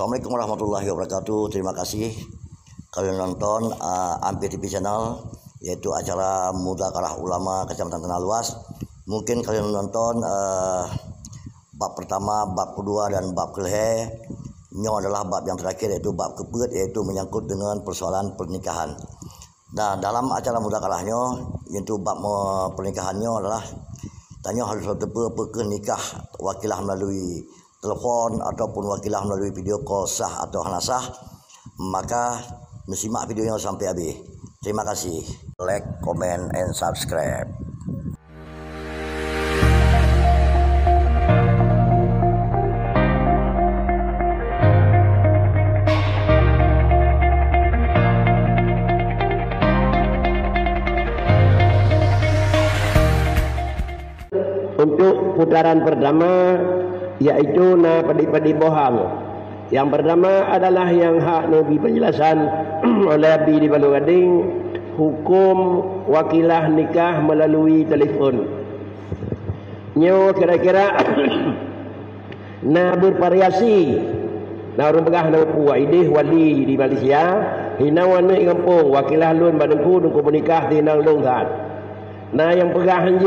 Assalamualaikum warahmatullahi wabarakatuh. Terima kasih kalian nonton Ampir TV Channel, yaitu acara Mudzakarah Ulama Kecamatan Tanah Luas. Mungkin kalian nonton bab pertama, bab kedua, dan bab kelih. Ini adalah bab yang terakhir, yaitu bab keempat, yaitu menyangkut dengan persoalan pernikahan. Nah, dalam acara Mudzakarahnya, yaitu bab pernikahannya adalah tanya harus apakah nikah wakilah melalui telepon ataupun wakilah melalui video call sah atau hanasah. Maka menyimak videonya sampai habis. Terima kasih. Like, comment, and subscribe. Untuk putaran pertama, yaitu na padi-padi bohang. Yang pertama adalah yang hak Nabi penjelasan oleh Abi di Balu Gading, hukum wakilah nikah melalui telefon. Nyo kira-kira na bervariasi. Na orang pegah na puaidih wali di Malaysia, hinawan na kampung wakilah lun badengku dengku menikah di nang longhat. Nah yang pegahan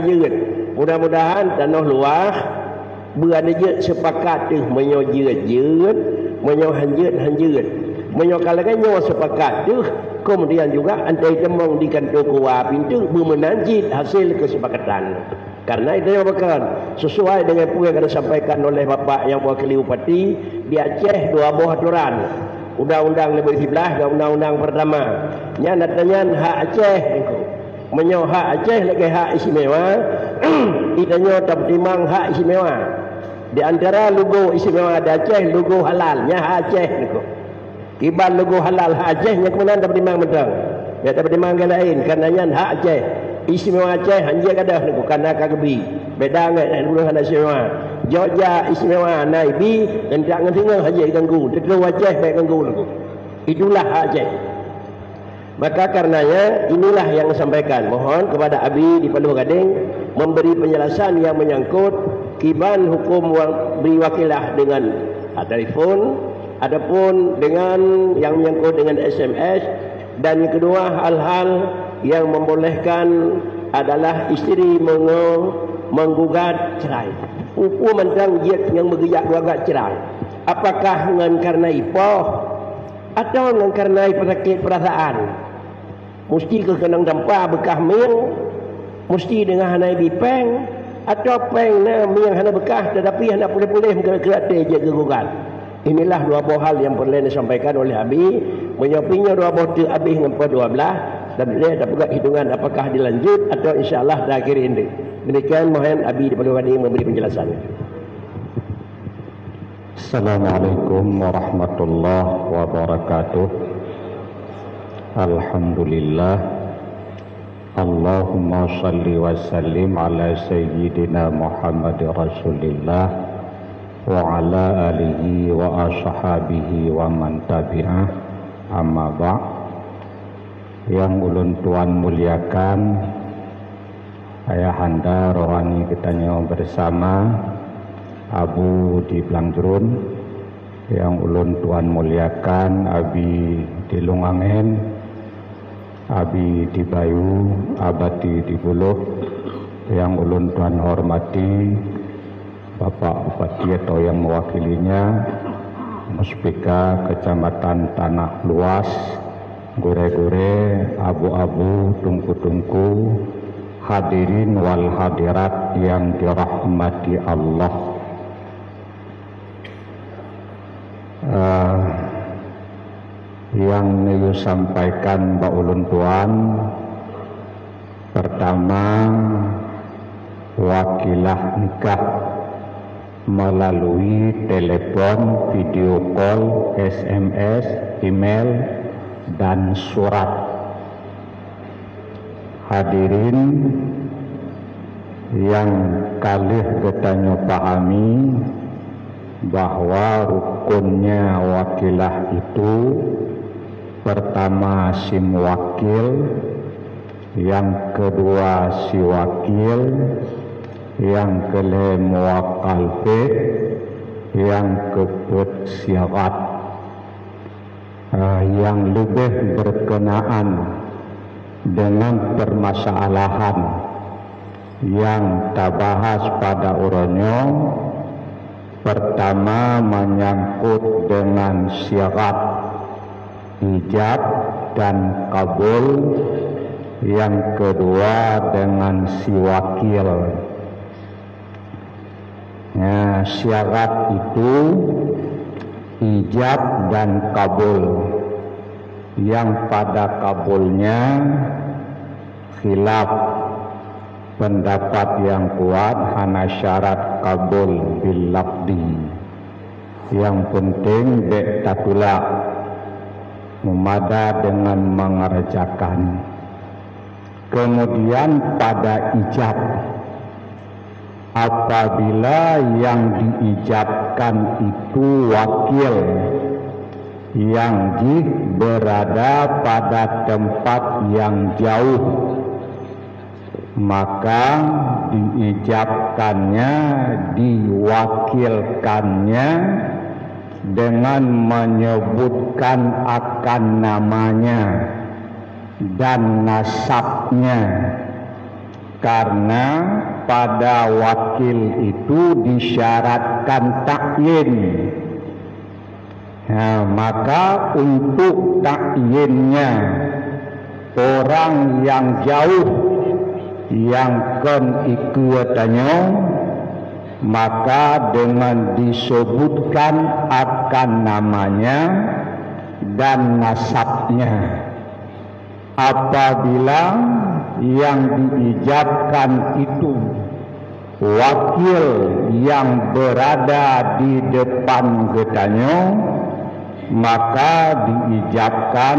jeut, mudah-mudahan tanah luah berada je sepakat tu menyo jeut, menyo hanjeut, menyo kalakan nyo sepakat tu, kemudian juga antai temong di kantor kuah pintu bermenanjit hasil kesepakatan. Karena itu yang bukan sesuai dengan apa yang disampaikan oleh Bapak yang wakili Bupati di Aceh, dua buah aturan. Undang-undang lebih 11 dan undang-undang pertama. Nya natanya hak Aceh menyo hak Aceh lagi hak istimewa. Itanya tertimang hak istimewa. Di antara logo istimewa di Aceh, logo halal nya hak Aceh niku. Kiban logo halal hak Aceh nya kemudian tertimang mentang. Ya tertimang ke lain karenanya hak Aceh. Istimewa Aceh hanya kadah niku karena kagebi. Beda dengan dulu hak istimewa. Jogja istimewa naibi dan tak ngentingan hanya ganggu. Tetu Aceh baik ganggu niku. Itulah hak Aceh. Maka karenanya inilah yang disampaikan. Mohon kepada Abi di Paluh Gading memberi penjelasan yang menyangkut kiban hukum beri wakilah dengan telefon, adapun dengan yang menyangkut dengan SMS, dan yang kedua hal-hal yang membolehkan adalah isteri menggugat cerai. Hukum tentang yang bergerak gugat cerai. Apakah dengan karena ipoh atau dengan karena sakit perasaan? Mesti ke kenang dampa bekah ming, mesti dengan hanai bipeng, atau peng na ming hana bekah tetapi hana boleh-boleh gerak-gerak je gugat. Inilah dua buah hal yang perlu disampaikan oleh Abi. Menyopinya dua buah tu habis dengan 12 dan dia ada juga hitungan apakah dilanjut atau insya-Allah dah akhir ini. Demikian mohon Abi di Paluh Gading memberi penjelasan. Assalamualaikum warahmatullahi wabarakatuh. Alhamdulillah. Allahumma salli wa sallim ala sayyidina Muhammad Rasulillah wa ala alihi wa ashabihi wa man tabi'ah, amma ba'. Yang ulun tuan muliakan, ayahanda rohani kitanya bersama Abu di Blangjerun, yang ulun tuan muliakan Abi di Lungangen, Abi di Bayu, Abati di Buluh, yang ulun tuan hormati Bapak Bupati atau yang mewakilinya, Muspika Kecamatan Tanah Luas, gure-gure, abu-abu, tungku-tungku, hadirin wal hadirat yang dirahmati Allah. Yang saya sampaikan Mbak Ulun Tuan, pertama wakilah nikah melalui telepon, video call, SMS, email, dan surat. Hadirin yang kalih getanya pahami bahwa rukunnya wakilah itu pertama si muwakil, yang kedua si wakil, yang kelima muwakal fi'h, yang kebet syarat yang lebih berkenaan dengan permasalahan yang kita bahas pada urutnya. Pertama menyangkut dengan syarat ijab dan kabul, yang kedua dengan si wakil. Nah, syarat itu ijab dan kabul, yang pada kabulnya khilaf pendapat yang kuat hanya syarat kabul bil lafdi. Yang penting dek tatulak memada dengan mengerjakan. Kemudian pada ijab, apabila yang diijabkan itu wakil yang berada pada tempat yang jauh, maka diijabkannya, diwakilkannya dengan menyebutkan akan namanya dan nasabnya, karena pada wakil itu disyaratkan ta'yin. Nah, maka untuk ta'yinnya orang yang jauh yang kan ikutannya, maka dengan disebutkan akan namanya dan nasabnya. Apabila yang diijabkan itu wakil yang berada di depan getanya, maka diijabkan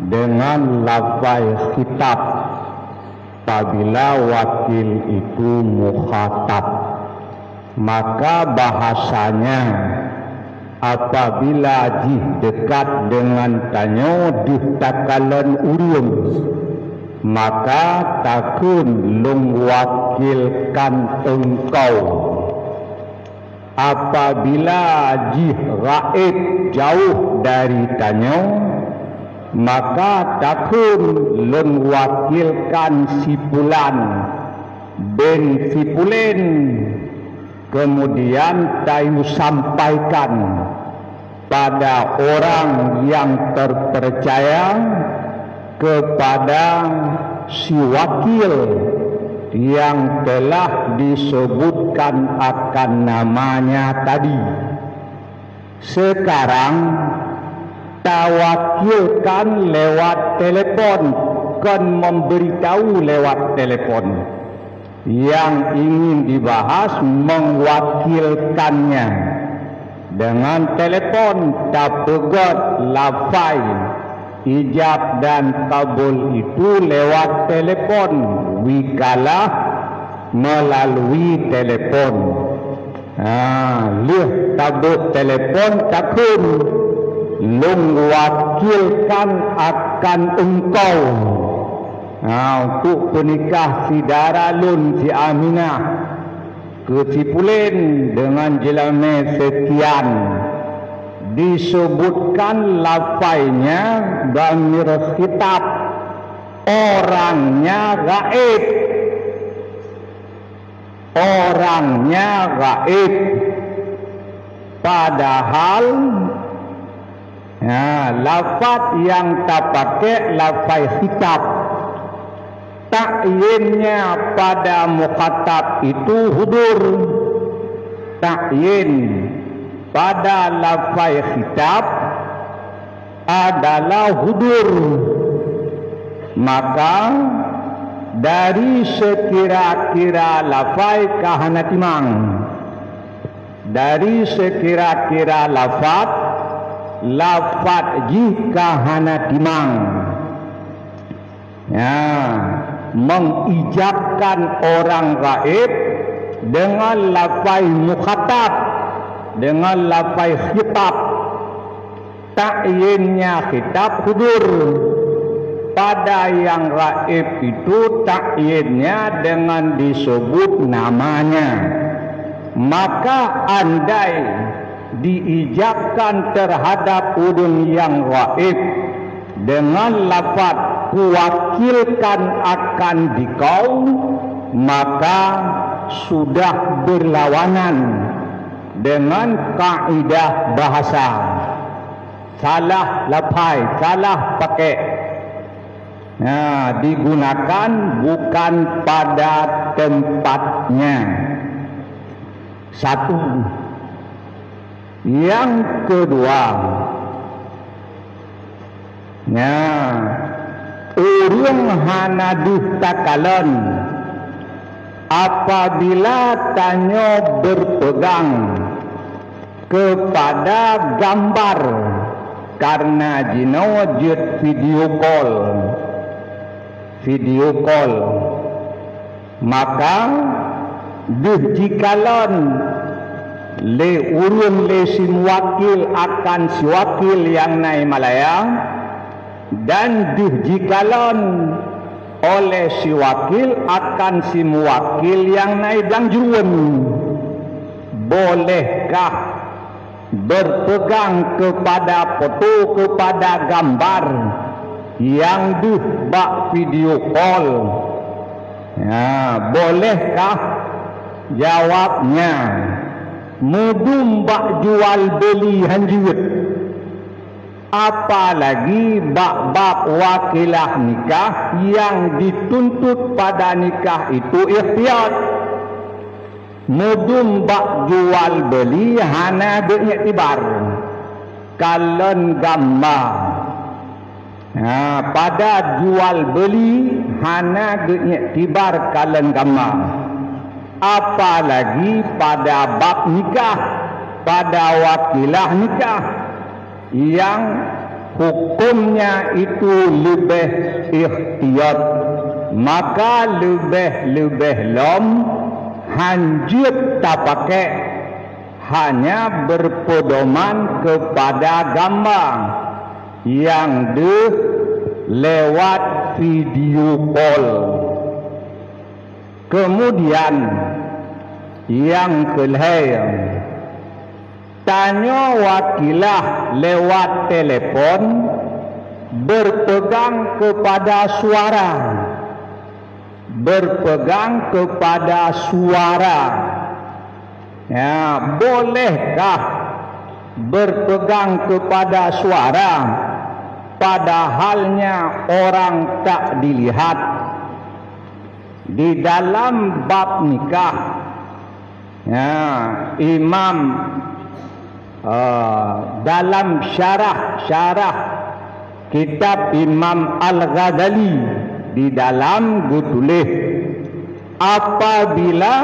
dengan lafaz khitab. Apabila wakil itu mukhatab, maka bahasanya apabila dekat dengan tanyo ditakalan urun, maka takun lung wakilkan engkau. Apabila gaib jauh dari tanyo, maka takun lung wakilkan si fulan bin si fulan. Kemudian tayu sampaikan pada orang yang terpercaya, kepada si wakil yang telah disebutkan akan namanya tadi. Sekarang tawakilkan lewat telepon, kan memberitahu lewat telepon. Yang ingin dibahas mewakilkannya dengan telepon, tapegot lafai ijab dan kabul itu lewat telepon, wikalah melalui telepon. Lih tabut telepon takun lung wakilkan akan engkau. Untuk penikah si Daralun si Aminah ke Cipulen dengan jelame sekian, disebutkan lafainya damir khitab, orangnya gaib, orangnya gaib, padahal lafaz yang tak pakai lafai khitab. Ta'yinnya pada mukhatab itu hudur. Ta'yin pada lafai khitab adalah hudur. Maka dari sekira-kira lafai kahana timang, dari sekira-kira lafaz jika hana timang, mengijabkan orang gaib dengan lafai mukhatab, dengan lafai khitab. Ta'yinnya khitab hudur. Pada yang gaib itu ta'yinnya dengan disebut namanya. maka andai diijabkan terhadap urang yang gaib dengan lafaz kuwakilkan akan dikau, maka sudah berlawanan dengan kaidah bahasa. Salah lapai, salah pakai. Nah, digunakan bukan pada tempatnya. Satu. Yang kedua, urang hanaduh takalan apabila tanyo berpegang kepada gambar karena jino jet video call, maka duh jikalon le urun le si muwakil akan si wakil yang naik Malaya, dan duh jikalon oleh si wakil akan si muwakil yang naik Blangjuruan. Bolehkah berpegang kepada foto, kepada gambar yang duh bak video call? Bolehkah? Jawabnya, mudum bak jual beli hanjut, apalagi bab wakilah nikah yang dituntut pada nikah itu ikhtiyat. Mudum bak jual beli hana beiktibar kalon gamma. Pada jual beli hana beiktibar kalon gamma, apalagi pada bab nikah, pada wakilah nikah yang hukumnya itu lebih ikhtiyat, maka lebih lom hanjut tak pakai, hanya berpedoman kepada gambar yang lewat video call. Kemudian yang kelihatan, tanya wakilah lewat telepon berpegang kepada suara, berpegang kepada suara. Bolehkah berpegang kepada suara padahalnya orang tak dilihat? Di dalam bab nikah, Imam dalam syarah kitab Imam Al-Ghazali di dalam tulis, apabila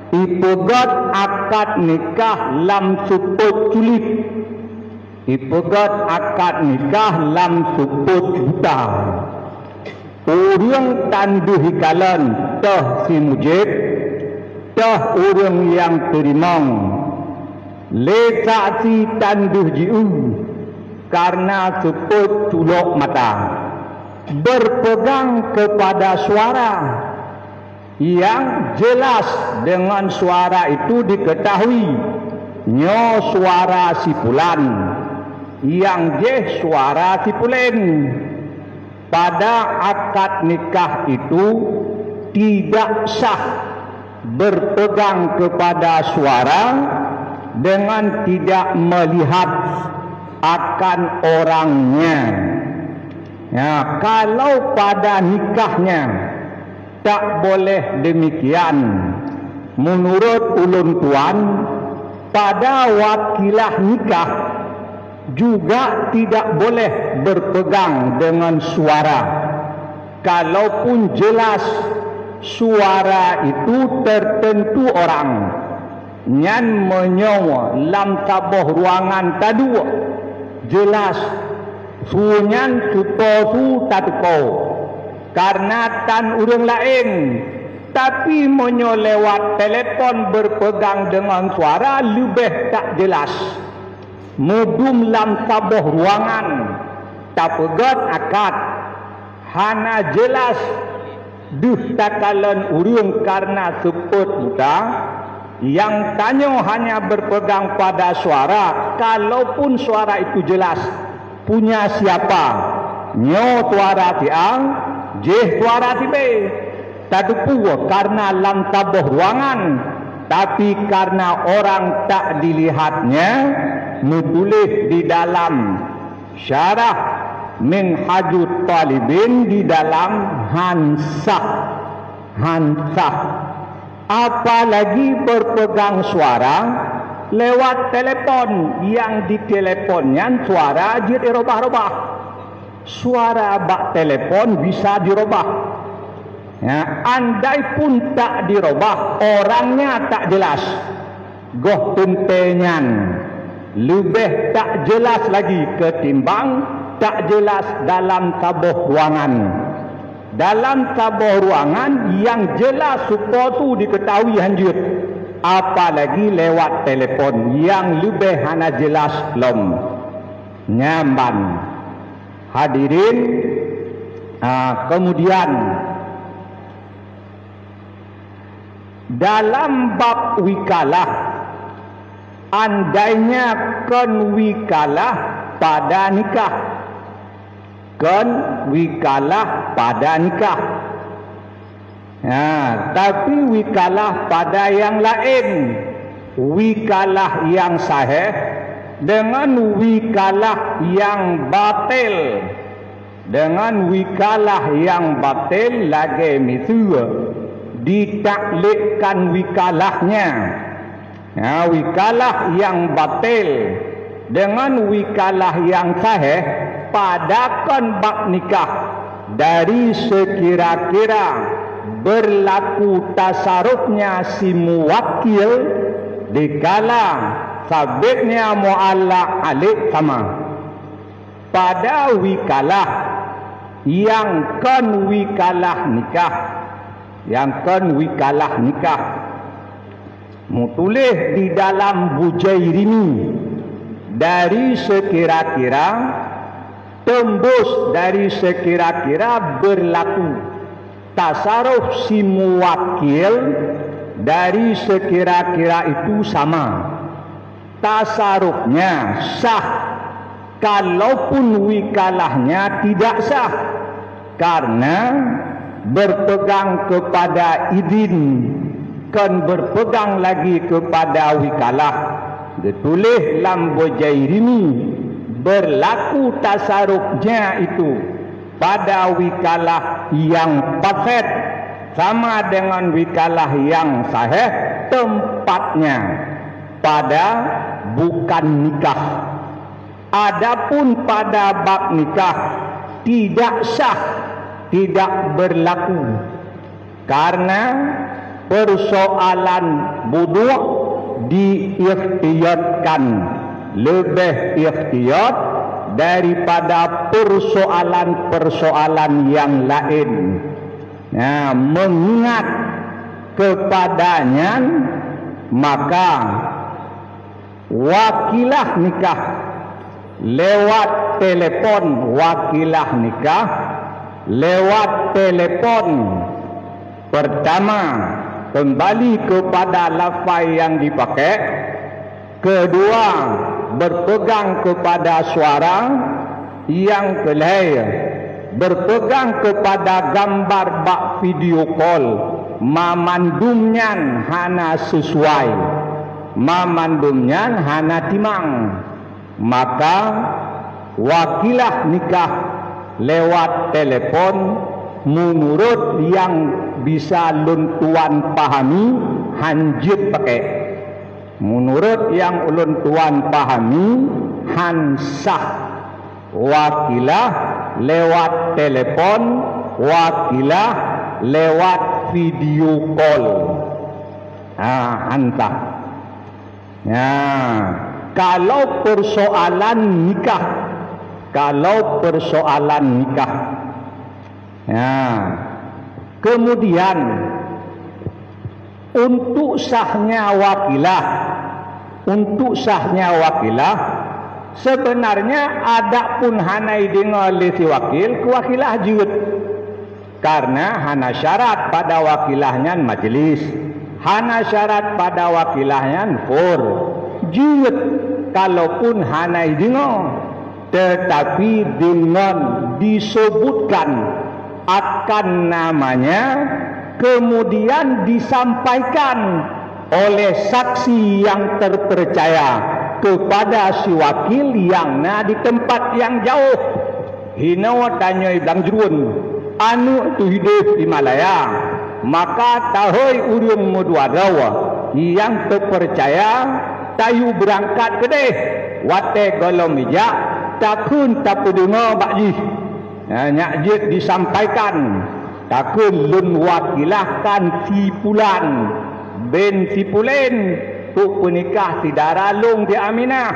ipegat akad nikah lam suput culit, ipegat akad nikah lam suput buta, urang tanduh hikalan tah si mujib, tah urang yang terimang le saksi tanduh jiu karena suput culok mata, berpegang kepada suara yang jelas. Dengan suara itu diketahui nyo suara si fulan, yang je suara si fulan. Pada akad nikah itu tidak sah berpegang kepada suara dengan tidak melihat akan orangnya. Kalau pada nikahnya tak boleh demikian, menurut ulun tuan, pada wakilah nikah juga tidak boleh berpegang dengan suara, kalaupun jelas suara itu tertentu orang nyan menyawa lam taboh ruangan tadu, jelas sunyan suposu tatuko karena tan urang lain, tapi menyo lewat telepon berpegang dengan suara lebih tak jelas. Mudum lam taboh ruangan tak pegat akad hana jelas duh takalan urang karena seput buta, yang tanya hanya berpegang pada suara, kalaupun suara itu jelas punya siapa, nyo tuara tiang, jeh tuara tibe, tadupu karena lam tabuh ruangan, tapi karena orang tak dilihatnya, nutulis di dalam syarah Minhajut Talibin di dalam Hansah. Apalagi berpegang suara lewat telepon, yang diteleponnya suara dia dirubah-rubah. Suara bak telepon bisa dirubah. Ya, andai pun tak dirubah, orangnya tak jelas. Goh tuntenyan lebih tak jelas lagi ketimbang tak jelas dalam tabuh ruangan. Dalam tabuh ruangan yang jelas supaya tu diketahui hanjut, apalagi lewat telefon yang lebih hana jelas belum nyaman. Hadirin, kemudian dalam bab wikalah, andainya kon wikalah pada nikah, wikalah pada nikah. Tapi wikalah pada yang lain, wikalah yang sahih dengan wikalah yang batil. Dengan wikalah yang batil lagi mitu ditaklikkan wikalahnya. Wikalah yang batil dengan wikalah yang sahih padakan bab nikah dari sekira-kira berlaku tasarufnya si muwakil dikala sabitnya mu'allaq alik sama. Pada wikalah yang kan wikalah nikah, mutulih di dalam Bujairimi dari sekira-kira tembus dari sekira-kira berlaku tasaruf si muwakil dari sekira-kira itu sama. Tasarufnya sah, kalaupun wikalahnya tidak sah, karena berpegang kepada idin, kan berpegang lagi kepada wikalah. Ditulis dalam Bujairimi berlaku tasarufnya itu pada wikalah yang fasid sama dengan wikalah yang sahih, tempatnya pada bukan nikah. Adapun pada bab nikah tidak sah, tidak berlaku, karena persoalan budu' diikhtiyatkan, lebih ikhtiyat daripada persoalan-persoalan yang lain. Mengingat kepadanya, maka wakilah nikah lewat telepon, wakilah nikah lewat telepon, pertama kembali kepada lafaz yang dipakai, kedua berpegang kepada suara, yang kelima berpegang kepada gambar bak video call, mamandumnya hana sesuai, mamandumnya hana timang, maka wakilah nikah lewat telepon menurut yang bisa luntuan pahami hanjit pakai. Menurut yang ulun tuan pahami hansah. Wakilah lewat telepon, wakilah lewat video call. Hantah. Kalau persoalan nikah, kemudian untuk sahnya wakilah, sebenarnya ada pun hanai dengar lesi wakil, kewakilah jut, karena hana syarat pada wakilahnya majlis. hana syarat pada wakilahnya for jiut kalaupun hana dengar, tetapi dengan disebutkan akan namanya kemudian disampaikan oleh saksi yang terpercaya kepada si wakil yang di tempat yang jauh. Hina tanya ibang jurun anu tu hidup di Malaya, maka tahoi urung muduadawa yang terpercaya tayu berangkat ke deh wate golom bijak takun tak dengar bakji nyak jid disampaikan takun lun wakilahkan si pulan ben si pulen tu penikah si daralung di Aminah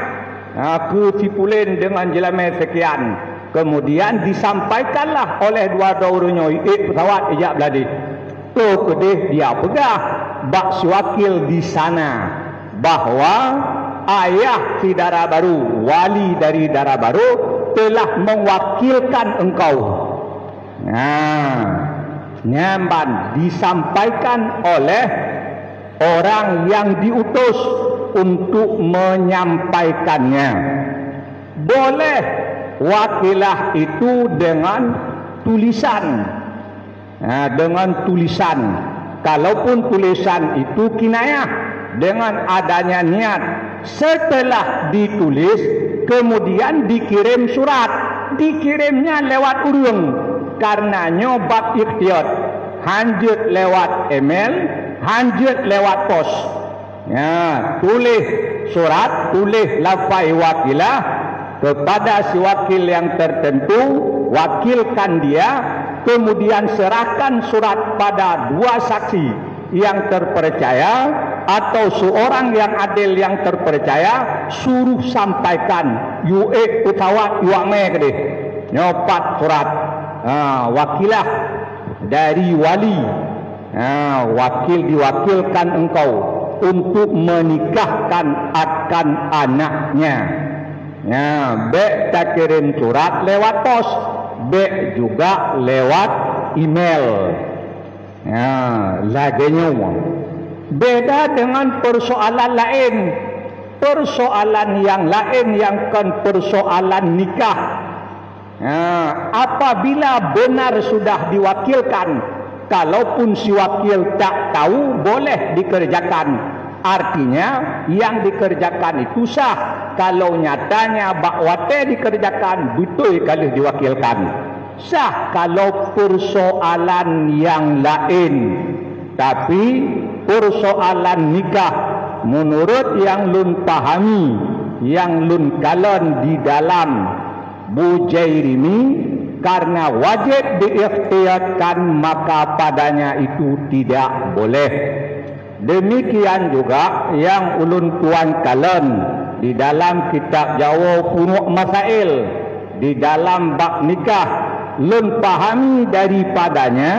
ke si pulen dengan jelame sekian, kemudian disampaikanlah oleh dua daurunya pesawat ijak beladi tu kedih dia pegah bak si wakil di sana bahwa ayah si Dara Baru, wali dari Dara Baru telah mewakilkan engkau. Nyamban disampaikan oleh orang yang diutus untuk menyampaikannya. Boleh wakilah itu dengan tulisan. Dengan tulisan. Kalaupun tulisan itu kinayah dengan adanya niat setelah ditulis kemudian dikirim surat, dikirimnya lewat urung karena nyobat ikhtiar hanjut lewat email, hanjut lewat pos. Tulis surat, tulis lafai wakilah kepada si wakil yang tertentu, wakilkan dia, kemudian serahkan surat pada dua saksi yang terpercaya atau seorang yang adil yang terpercaya, suruh sampaikan pesawat yuame kedih nyopat surat wakilah dari wali, wakil diwakilkan engkau untuk menikahkan akan anaknya. Bek tak kirim surat lewat pos, bek juga lewat email. Laganya beda dengan persoalan lain, persoalan yang lain yang kan persoalan nikah. Apabila benar sudah diwakilkan, kalaupun si wakil tak tahu boleh dikerjakan. Artinya yang dikerjakan itu sah. Kalau nyatanya bakwate dikerjakan, betul kalau diwakilkan. Sah kalau persoalan yang lain. Tapi persoalan nikah menurut yang lun pahami, yang lun kalan di dalam Bujairimi, karena wajib diikhtiarkan maka padanya itu tidak boleh. Demikian juga yang ulun tuan kalan di dalam kitab Jawa Furuq Masail, di dalam bab nikah lun pahami daripadanya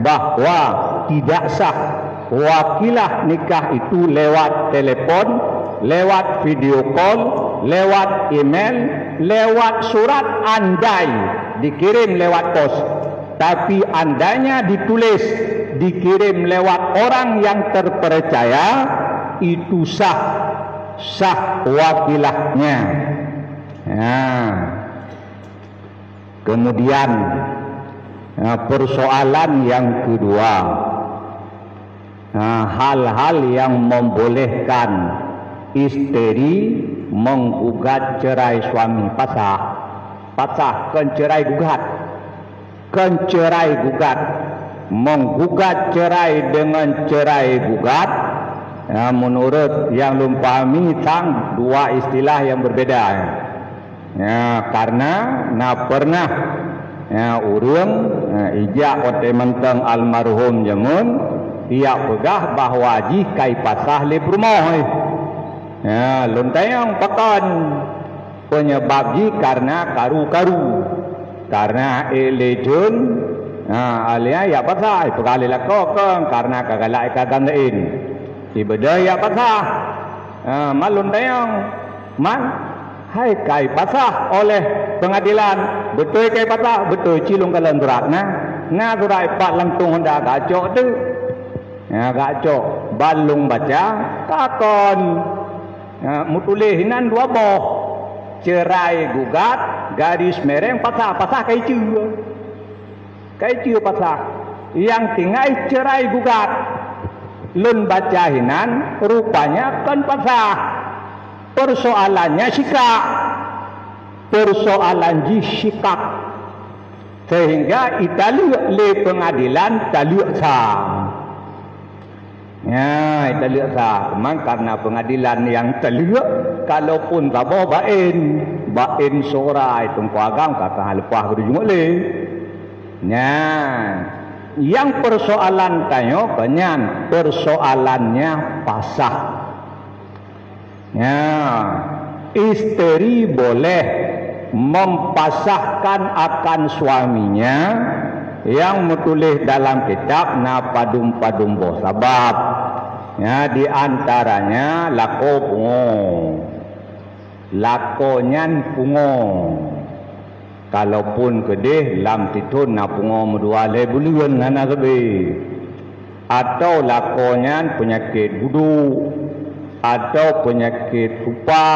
bahwa tidak sah wakilah nikah itu lewat telepon, lewat video call, lewat email, lewat surat andai dikirim lewat pos. Tapi andainya ditulis dikirim lewat orang yang terpercaya, itu sah wakilahnya. Kemudian persoalan yang kedua, hal-hal yang membolehkan istri menggugat cerai suami. Pasah kencerai gugat, menggugat cerai dengan cerai gugat. Menurut yang lum pahami sang dua istilah yang berbeda. Karena pernah urung ijak ote menteng almarhum jamun dia pegah bahwa jikai pasah le rumah. Luntayang pakan penyebab ji karena karu-karu, karena elejun alia ya pasah pegale lakokeng karena kagalai kagandain ibeda ya pasah maluntayang hai kai pasah oleh pengadilan betul kai pasah betul cilung kalan surat na surat pak langtung honda gacok tu gacok balung baca kakon mutulihinan dua boh cerai gugat garis mereng pasah kai ciu pasah yang tinggal cerai gugat lun baca hinan rupanya kan pasah persoalannya sikap persoalan sikap sehingga Italia le pengadilan taliuk sah. Ya, taliuk sah. Memang karena pengadilan yang taliuk, kalaupun tabo bain sora itu kuagam kata lepas berjumpa le. Ya, yang persoalan tayo banyak persoalannya pasah. Ya, istri boleh mempasahkan akan suaminya yang menulis dalam kitab na padum boh sabab ya di antaranya lakonyan pungo kalaupun kedih lam titun na pungo medua le bulian ngana sebe atau lakonyan penyakit budu atau penyakit lupa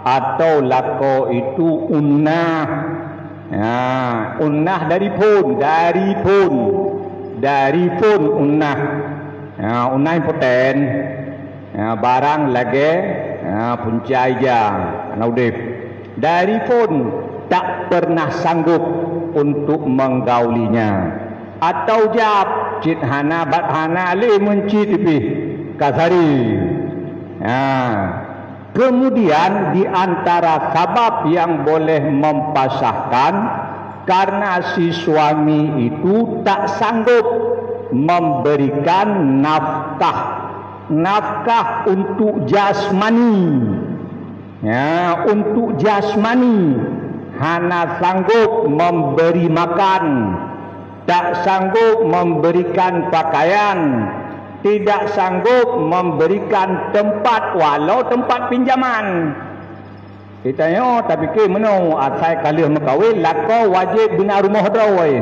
atau lako itu unnah ya, unnah dari pun unnah ya, unnah impoten ya, barang lagi ya, puncaija naudip dari pun tak pernah sanggup untuk menggaulinya atau jab cithana bathana le mencitipi kasari ya. Kemudian di antara sabab yang boleh mempasahkan karena si suami itu tak sanggup memberikan nafkah untuk jasmani ya, untuk jasmani hana sanggup memberi makan, tak sanggup memberikan pakaian, tidak sanggup memberikan tempat walau tempat pinjaman. Kita yo tapi ke meno asai kalih makawin lako wajib bina rumah drawai.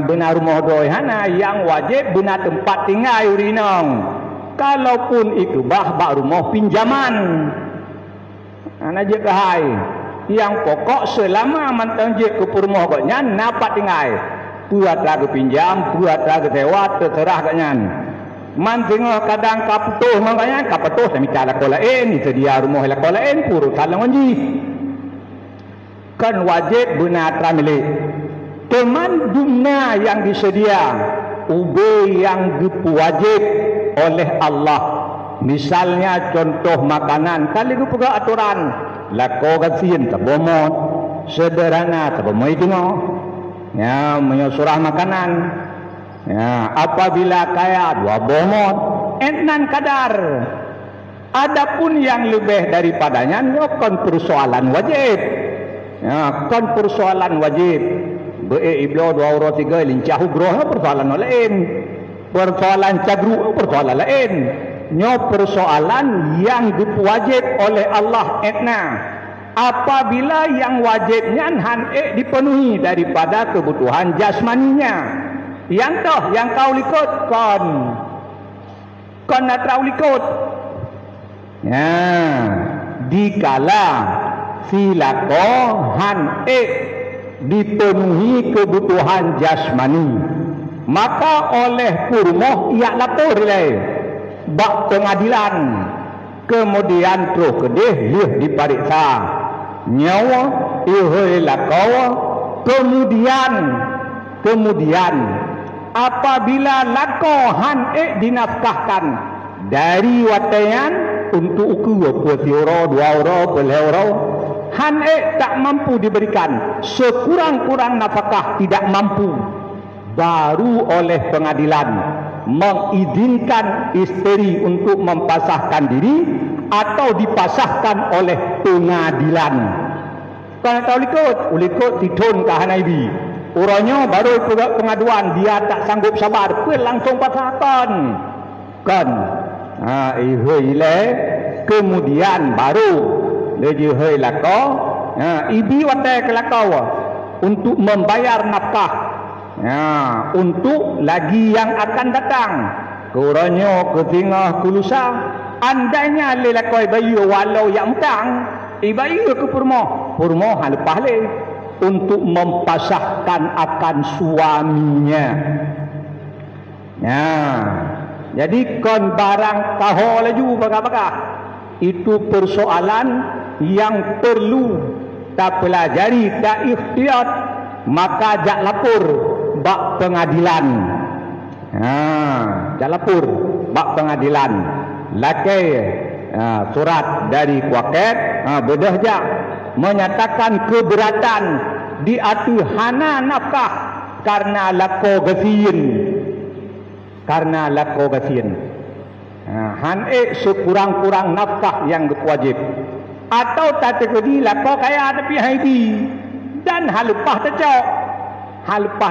Bina rumah drawai hana yang wajib bina tempat tinggal urinong. Kalaupun itu bah rumah pinjaman. Ana je kahai. Yang pokok selama mantang je ke rumah koknya napat tinggal. Buat lagu pinjam, buat lagu sewa terserah koknya. Man tengok kadang kaputuh makanya kaputuh saya minta lakolain disedia rumah lakolain puru salang onji kan wajib benar milik teman dunia yang disedia ube yang wajib oleh Allah misalnya contoh makanan kali itu juga aturan lako kasihin tabomot sederhana tabomot tengok ya menyosurah makanan ya, apabila kaya dua bomot enan kadar adapun yang lebih daripadanya kon persoalan wajib ya, kon persoalan wajib iblo 2 euro 3 lincah ugroh persoalan lain persoalan cadru persoalan lain nyo persoalan yang wajib oleh Allah etna apabila yang wajibnya dipenuhi daripada kebutuhan jasmaninya yang toh yang kau likut kon nak kau likut ya dikala silako dipenuhi kebutuhan jasmani maka oleh kurmoh ia lapor bak pengadilan kemudian terus kedih lih dipariksa nyawa ihoi lako kemudian apabila lakohan dinafkahkan dari watayan untuk ukur 20 euro 2 euro 10 euro han tak mampu diberikan sekurang-kurang nafkah tidak mampu baru oleh pengadilan mengizinkan istri untuk mempasahkan diri atau dipasahkan oleh pengadilan kalau tahu likut titun ke hanaibi orangnya baru pengaduan dia tak sanggup sabar pun langsung pasahkan kan kemudian baru lejehoi lako ibi watai kelakau untuk membayar nafkah untuk lagi yang akan datang Kurangnya ke tengah kulusa andainya lelakoi bayu walau yang mutang ibayu ke purmo lepas le untuk mempasahkan akan suaminya. Jadi kon barang tahu laju baga-baga itu persoalan yang perlu tak pelajari, tak ikhtiyat, maka jak lapor bak pengadilan. Jak lapor bak pengadilan. Lakai surat dari kuaket bedah jak menyatakan keberatan di atu hana nafkah karena lako gasin. Han sekurang-kurang nafkah yang wajib. Atau tak terjadi lako kaya tapi haidi dan halupah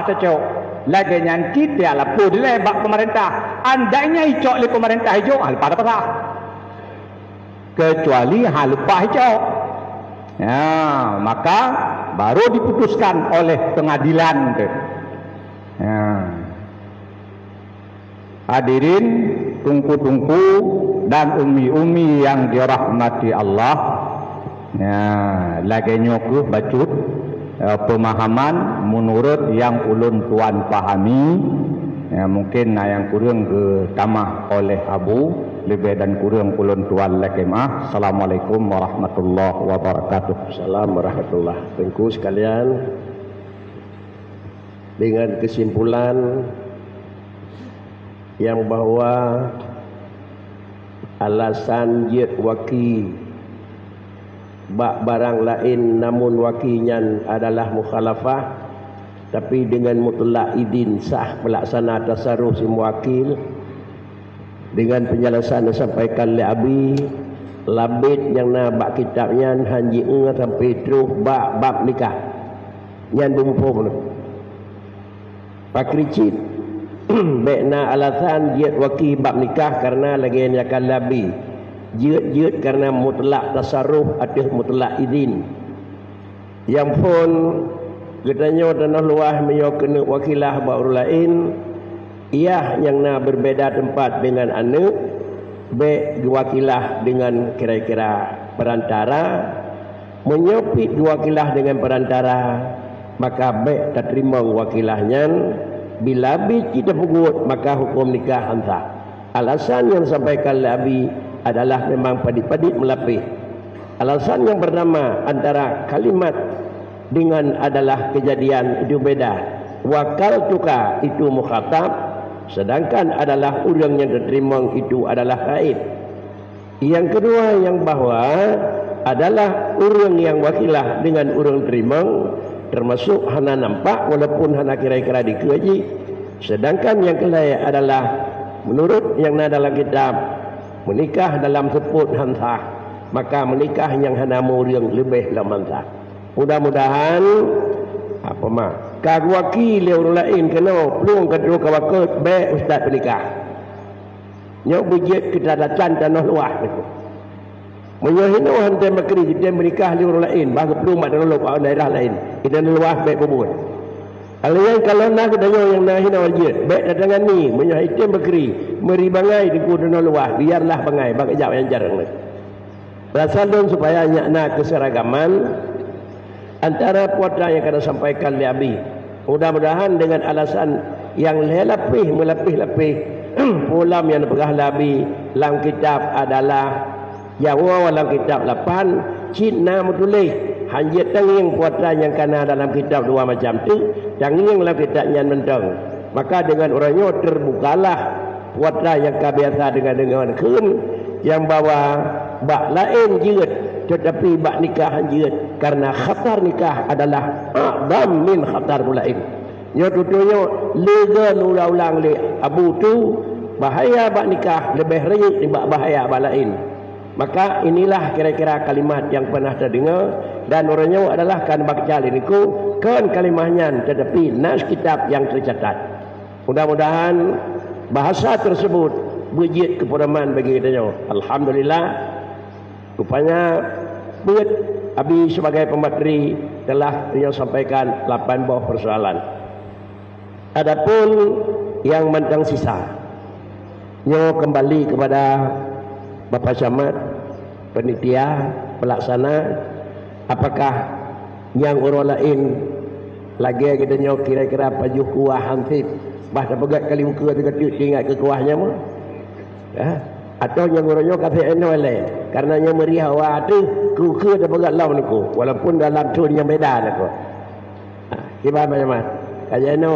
tercok lagi nanti dia lapor dia bak pemerintah andainya icok le pemerintah hijau halupah tak apa kecuali halupah hijau maka baru diputuskan oleh pengadilan hadirin tungku-tungku dan umi-umi yang dirahmati Allah. Lagi nyokuh bacut pemahaman menurut yang ulun tuan pahami, mungkin yang kurang ke tamah oleh Abu, lebih dan kurang ulun tuan lekemah. Assalamualaikum warahmatullahi wabarakatuh. Assalamualaikum warahmatullahi wabarakatuh. Tengku sekalian, dengan kesimpulan yang bahwa alasan jid waki bak barang lain namun wakinya adalah mukhalafah, tapi dengan mutlak idin sah pelaksana tasarruf si muwakil dengan penjelasan yang disampaikan oleh Abi labid yang nak bak kitabnya hanji sampai terus bab nikah yang bumpu pakricit bekna alasan jid waki bab nikah karena lagi yang akan labi jid karena mutlak tasarruf atau mutlak izin yang pun katanya tanah luah menyo kena wakilah baru lain ia yang nak berbeza tempat dengan anak be wakilah dengan kira-kira perantara menyopit wakilah dengan perantara maka be tak terima wakilahnya bila bi kita pugut maka hukum nikah sah. Alasan yang disampaikan oleh Abi adalah memang padik-padik melapih. Alasan yang pertama antara kalimat dengan adalah kejadian itu beda. Wakal tuka itu mukhatab, sedangkan adalah orang yang diterima itu adalah gaib. Yang kedua yang bahwa adalah orang yang wakilah dengan orang terima, termasuk hana nampak walaupun hana kira-kira dikaji. Sedangkan yang kelai adalah menurut yang ada dalam kitab menikah dalam sebut hansah, maka menikah yang hana yang lebih dalam hansah. Mudah-mudahan apa mah kagwaki orang lain kena pelung kedua kawakut be ustaz menikah nyok bujit kita datang tanah luah menyohino hantar makri kita menikah orang lain bahkan pelung mak dalam daerah lain kita luah be pebun alian kalau nak kedanya yang nahina wajib be datangan ni menyohito makri meri bangai di tanah luah biarlah bangai bagi jauh yang jarang ni rasa don supaya nyakna keseragaman antara putra yang kena sampaikan oleh Abi. Mudah-mudahan dengan alasan yang melapih-lapih pulam yang dipegah Abi dalam kitab adalah Jawa dalam kitab 8 Cina mutulih hanjit tanging putra yang kena dalam kitab dua macam tu tanging dalam kitabnya mentang. Maka dengan orangnya terbukalah putra yang kebiasa dengan kun yang bawa bak lain jid tetapi bak nikah jid karena khatar nikah adalah a'zam min khatar mulain. Nya tutunya lega ulang le abu tu bahaya bak nikah lebih renyit timbang bahaya bak lain. Maka inilah kira-kira kalimat yang pernah terdengar dan orangnya adalah kan bakcal niku kan kalimahnya tetapi nas kitab yang tercatat. Mudah-mudahan bahasa tersebut bujit kepuraman bagi kita. Alhamdulillah rupanya buat Abi sebagai pemateri telah beliau sampaikan 8 buah persoalan. Adapun yang mentang sisa Nyo kembali kepada Bapak Samad, penitia, pelaksana. Apakah yang orang lain lagi kita nyo kira-kira pajuh kuah hansip bahasa pegat kali muka tu kata ingat ke kuahnya mu? Atau yang orang nyo kata eno le karena nyo meriah wa tu ku ada pegat lawan aku walaupun dalam tun yang beda aku. Gimana macam mana? Kajian eno